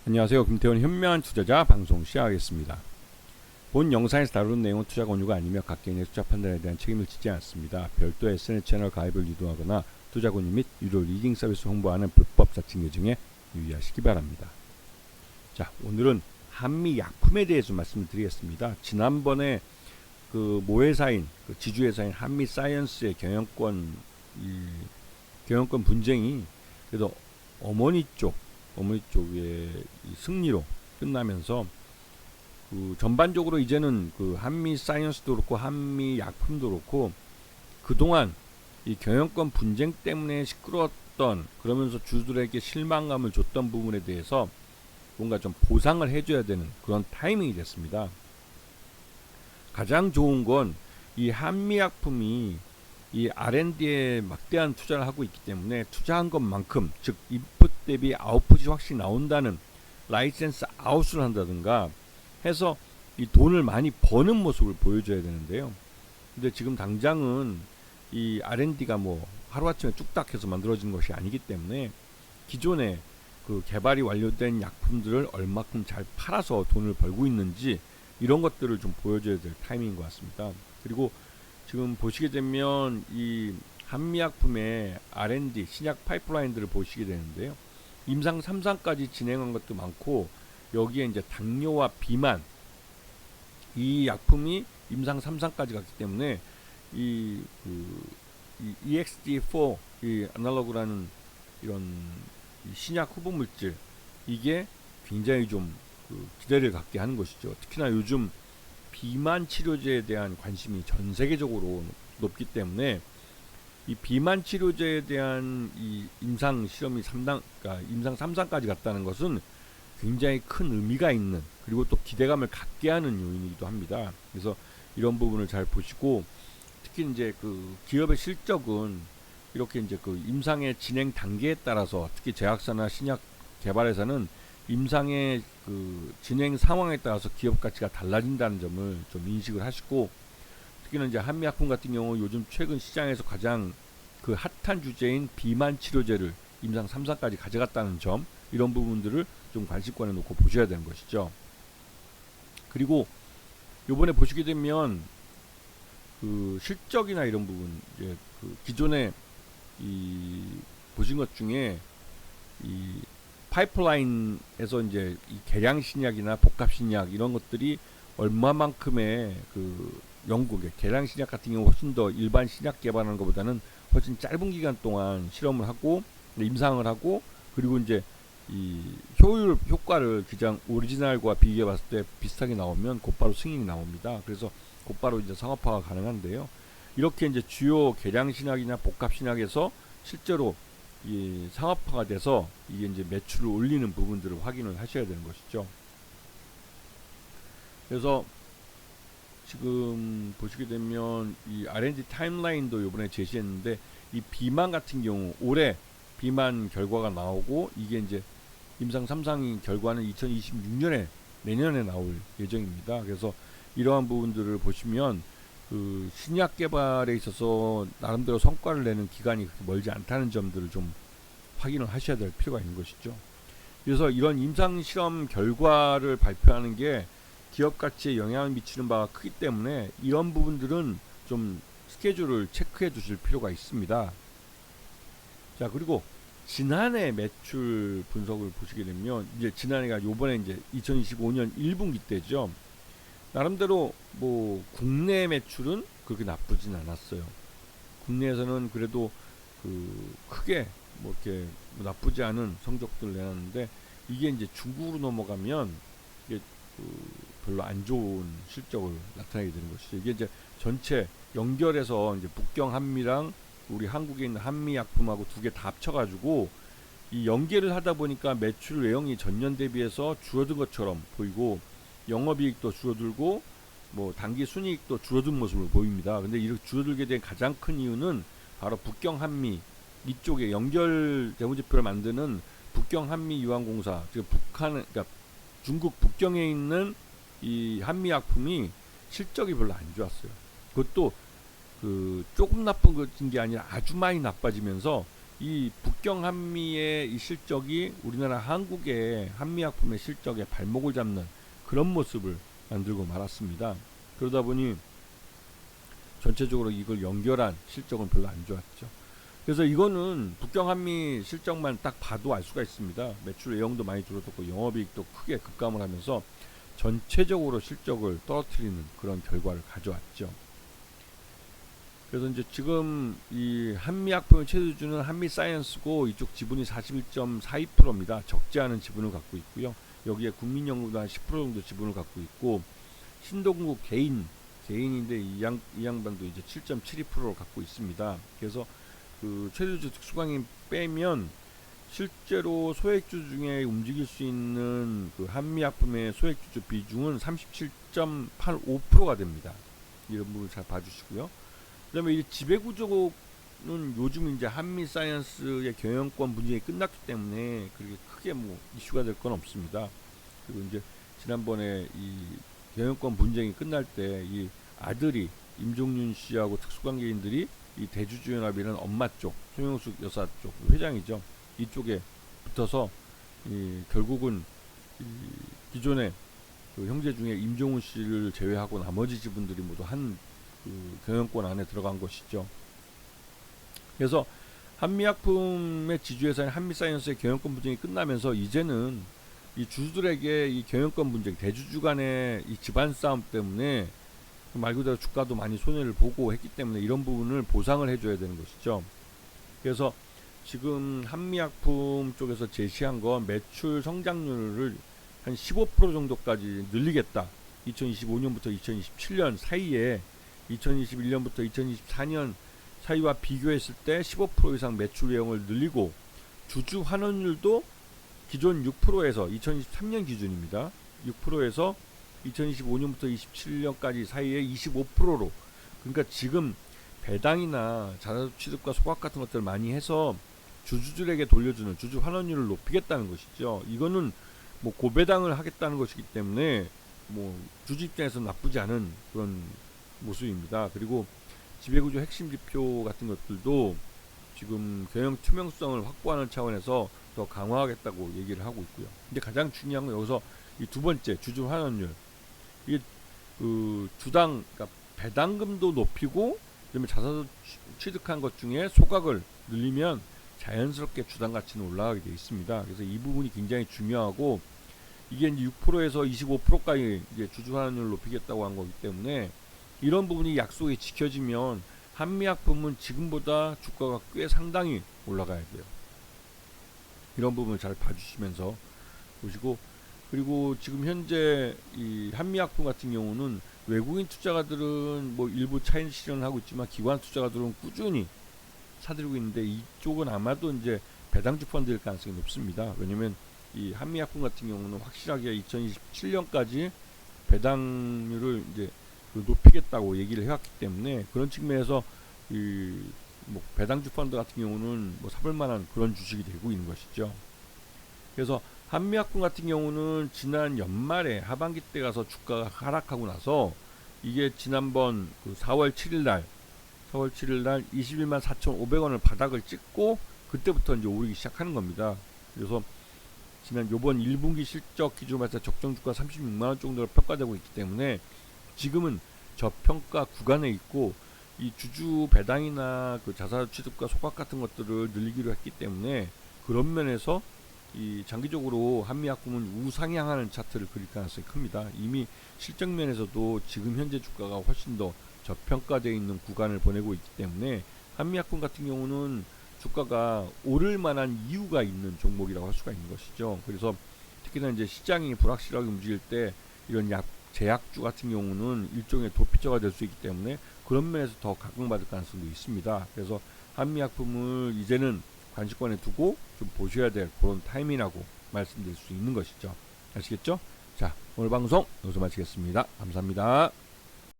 안녕하세요. 김태원 현명한 투자자 방송 시작하겠습니다. 본 영상에서 다루는 내용은 투자 권유가 아니며 각 개인의 투자 판단에 대한 책임을 지지 않습니다. 별도 SNS 채널 가입을 유도하거나 투자 권유 및 유료 리딩 서비스 홍보하는 불법 자칭 계정에 유의하시기 바랍니다. 자, 오늘은 한미 약품에 대해서 말씀을 드리겠습니다. 지난번에 그 모회사인 지주회사인 한미 사이언스의 경영권 분쟁이 그래도 어머니 쪽의 승리로 끝나면서 그 전반적으로 이제는 그 한미 사이언스도 그렇고 한미 약품도 그렇고 그동안 이 경영권 분쟁 때문에 시끄러웠던, 그러면서 주주들에게 실망감을 줬던 부분에 대해서 뭔가 좀 보상을 해줘야 되는 그런 타이밍이 됐습니다. 가장 좋은 건 이 한미약품이 이 R&D에 막대한 투자를 하고 있기 때문에 투자한 것만큼, 즉 인풋 대비 아웃풋이 확실히 나온다는 라이센스 아웃을 한다든가 해서 이 돈을 많이 버는 모습을 보여줘야 되는데요. 근데 지금 당장은 이 R&D가 뭐 하루아침에 뚝딱 해서 만들어진 것이 아니기 때문에 기존에 그 개발이 완료된 약품들을 얼마큼 잘 팔아서 돈을 벌고 있는지 이런 것들을 좀 보여줘야 될 타이밍인 것 같습니다. 그리고 지금 보시게 되면 이 한미약품의 R&D 신약 파이프라인들을 보시게 되는데요. 임상 3상까지 진행한 것도 많고, 여기에 이제 당뇨와 비만 이 약품이 임상 3상까지 갔기 때문에 이 EXD4 이 아날로그라는 이런 신약 후보 물질, 이게 굉장히 좀 기대를 갖게 하는 것이죠. 특히나 요즘 비만 치료제에 대한 관심이 전 세계적으로 높기 때문에 이 비만 치료제에 대한 이 임상 실험이 3당, 그러니까 임상 3상까지 갔다는 것은 굉장히 큰 의미가 있는, 그리고 또 기대감을 갖게 하는 요인이기도 합니다. 그래서 이런 부분을 잘 보시고, 특히 이제 그 기업의 실적은 이렇게 이제 그 임상의 진행 단계에 따라서, 특히 제약사나 신약 개발회사는 임상의 그 진행 상황에 따라서 기업 가치가 달라진다는 점을 좀 인식을 하시고, 특히나 이제 한미약품 같은 경우 요즘 최근 시장에서 가장 그 핫한 주제인 비만 치료제를 임상 3상까지 가져갔다는 점, 이런 부분들을 좀 관심권에 놓고 보셔야 되는 것이죠. 그리고 요번에 보시게 되면 그 실적이나 이런 부분, 이제 그 기존에 이 보신 것 중에 이 파이프라인에서 이제 이 계량 신약이나 복합 신약 이런 것들이 얼마만큼의 그 영국의 계량 신약 같은 경우 훨씬 더 일반 신약 개발하는 것보다는 훨씬 짧은 기간 동안 실험을 하고 임상을 하고, 그리고 이제 이 효과를 기장 오리지널과 비교해 봤을 때 비슷하게 나오면 곧바로 승인이 나옵니다. 그래서 곧바로 이제 상업화가 가능한데요. 이렇게 이제 주요 계량 신약이나 복합 신약에서 실제로 이 상업화가 돼서 이게 이제 매출을 올리는 부분들을 확인을 하셔야 되는 것이죠. 그래서 지금 보시게 되면 이 R&D 타임라인도 이번에 제시했는데, 이 비만 같은 경우 올해 비만 결과가 나오고, 이게 이제 임상 3상 결과는 2026년에 내년에 나올 예정입니다. 그래서 이러한 부분들을 보시면 그 신약 개발에 있어서 나름대로 성과를 내는 기간이 그렇게 멀지 않다는 점들을 좀 확인을 하셔야 될 필요가 있는 것이죠. 그래서 이런 임상 실험 결과를 발표하는 게 기업 가치에 영향을 미치는 바가 크기 때문에 이런 부분들은 좀 스케줄을 체크해 두실 필요가 있습니다. 자, 그리고 지난해 매출 분석을 보시게 되면, 이제 지난해가 요번에 이제 2025년 1분기 때죠. 나름대로 뭐 국내 매출은 그렇게 나쁘진 않았어요. 국내에서는 그래도 그 크게 뭐 이렇게 뭐 나쁘지 않은 성적들을 내놨는데, 이게 이제 중국으로 넘어가면 이게 그 별로 안 좋은 실적을 나타내게 되는 것이죠. 이게 이제 전체 연결해서 이제 북경 한미랑 우리 한국에 있는 한미약품하고 두 개 다 합쳐가지고 이 연계를 하다 보니까 매출 외형이 전년 대비해서 줄어든 것처럼 보이고, 영업이익도 줄어들고 뭐 단기 순이익도 줄어든 모습을 보입니다. 근데 이렇게 줄어들게 된 가장 큰 이유는 바로 북경 한미 이쪽에 연결 재무제표를 만드는 북경 한미 유한공사, 즉 그러니까 중국 북경에 있는 이 한미약품이 실적이 별로 안 좋았어요. 그것도 그 조금 나쁜 것인 게 아니라 아주 많이 나빠지면서 이 북경 한미의 이 실적이 우리나라 한국의 한미약품의 실적에 발목을 잡는 그런 모습을 만들고 말았습니다. 그러다 보니 전체적으로 이걸 연결한 실적은 별로 안 좋았죠. 그래서 이거는 북경 한미 실적만 딱 봐도 알 수가 있습니다. 매출 내용도 많이 줄어들고 영업이익도 크게 급감을 하면서 전체적으로 실적을 떨어뜨리는 그런 결과를 가져왔죠. 그래서 이제 지금 이 한미약품의 최대주주는 한미사이언스고 이쪽 지분이 41.42%입니다. 적지 않은 지분을 갖고 있고요. 여기에 국민연금도 한 10% 정도 지분을 갖고 있고 신동국 개인인데 이 양반도 이제 7.72%를 갖고 있습니다. 그래서 그 최대주주 특수강인 빼면 실제로 소액주 중에 움직일 수 있는 그 한미약품의 소액주주 비중은 37.85%가 됩니다. 이런 부분 잘 봐주시고요. 그다음에 이 지배구조는 요즘 이제 한미사이언스의 경영권 분쟁이 끝났기 때문에 그렇게 크게 뭐 이슈가 될 건 없습니다. 그리고 이제 지난번에 이 경영권 분쟁이 끝날 때 이 아들이 임종윤 씨하고 특수관계인들이 이 대주주연합이라는 엄마 쪽 송영숙 여사 쪽 회장이죠. 이쪽에 붙어서 결국은 기존의 그 형제 중에 임종훈 씨를 제외하고 나머지 지분들이 모두 한 그 경영권 안에 들어간 것이죠. 그래서 한미약품의 지주회사인 한미사이언스의 경영권 분쟁이 끝나면서 이제는 이 주주들에게 이 경영권 분쟁, 대주주 간의 이 집안 싸움 때문에 말 그대로 주가도 많이 손해를 보고 했기 때문에 이런 부분을 보상을 해줘야 되는 것이죠. 그래서 지금 한미약품 쪽에서 제시한 건 매출 성장률을 한 15% 정도까지 늘리겠다. 2025년부터 2027년 사이에 2021년부터 2024년 사이와 비교했을 때 15% 이상 매출 내용을 늘리고 주주 환원율도 기존 6%에서 2023년 기준입니다. 6%에서 2025년부터 27년까지 사이에 25%로 그러니까 지금 배당이나 자사주 취득과 소각 같은 것들을 많이 해서 주주들에게 돌려주는 주주 환원율을 높이겠다는 것이죠. 이거는 뭐 고배당을 하겠다는 것이기 때문에 뭐 주주 입장에서 나쁘지 않은 그런 모습입니다. 그리고 지배구조 핵심 지표 같은 것들도 지금 경영 투명성을 확보하는 차원에서 더 강화하겠다고 얘기를 하고 있고요. 근데 가장 중요한 건 여기서 이 두 번째 주주 환원율 이게 그 주당 그러니까 배당금도 높이고 그다음에 자사주 취득한 것 중에 소각을 늘리면 자연스럽게 주당 가치는 올라가게 되어 있습니다. 그래서 이 부분이 굉장히 중요하고 이게 이제 6%에서 25%까지 이제 주주 환원율을 높이겠다고 한 거기 때문에 이런 부분이 약속이 지켜지면 한미약품은 지금보다 주가가 꽤 상당히 올라가야 돼요. 이런 부분을 잘 봐주시면서 보시고 그리고 지금 현재 이 한미약품 같은 경우는 외국인 투자가들은 뭐 일부 차익 실현을 하고 있지만 기관 투자가들은 꾸준히 사들이고 있는데 이쪽은 아마도 이제 배당주 펀드일 가능성이 높습니다. 왜냐면 이 한미약품 같은 경우는 확실하게 2027년까지 배당률을 이제 높이겠다고 얘기를 해왔기 때문에 그런 측면에서 이 뭐 배당주 펀드 같은 경우는 뭐 사볼 만한 그런 주식이 되고 있는 것이죠. 그래서 한미약품 같은 경우는 지난 연말에 하반기 때 가서 주가가 하락하고 나서 이게 지난번 그 4월 7일 날 21만 4,500원을 바닥을 찍고 그때부터 이제 오르기 시작하는 겁니다. 그래서 지난 요번 1분기 실적 기준으로 봤을 때 적정 주가 36만원 정도로 평가되고 있기 때문에 지금은 저평가 구간에 있고 이 주주 배당이나 그 자사주 취득과 소각 같은 것들을 늘리기로 했기 때문에 그런 면에서 이 장기적으로 한미약품은 우상향하는 차트를 그릴 가능성이 큽니다. 이미 실적 면에서도 지금 현재 주가가 훨씬 더 저평가되어 있는 구간을 보내고 있기 때문에 한미약품 같은 경우는 주가가 오를 만한 이유가 있는 종목이라고 할 수가 있는 것이죠. 그래서 특히나 이제 시장이 불확실하게 움직일 때 이런 제약주 같은 경우는 일종의 도피처가 될 수 있기 때문에 그런 면에서 더 각광받을 가능성도 있습니다. 그래서 한미약품을 이제는 관심권에 두고 좀 보셔야 될 그런 타이밍이라고 말씀드릴 수 있는 것이죠. 아시겠죠? 자, 오늘 방송 여기서 마치겠습니다. 감사합니다.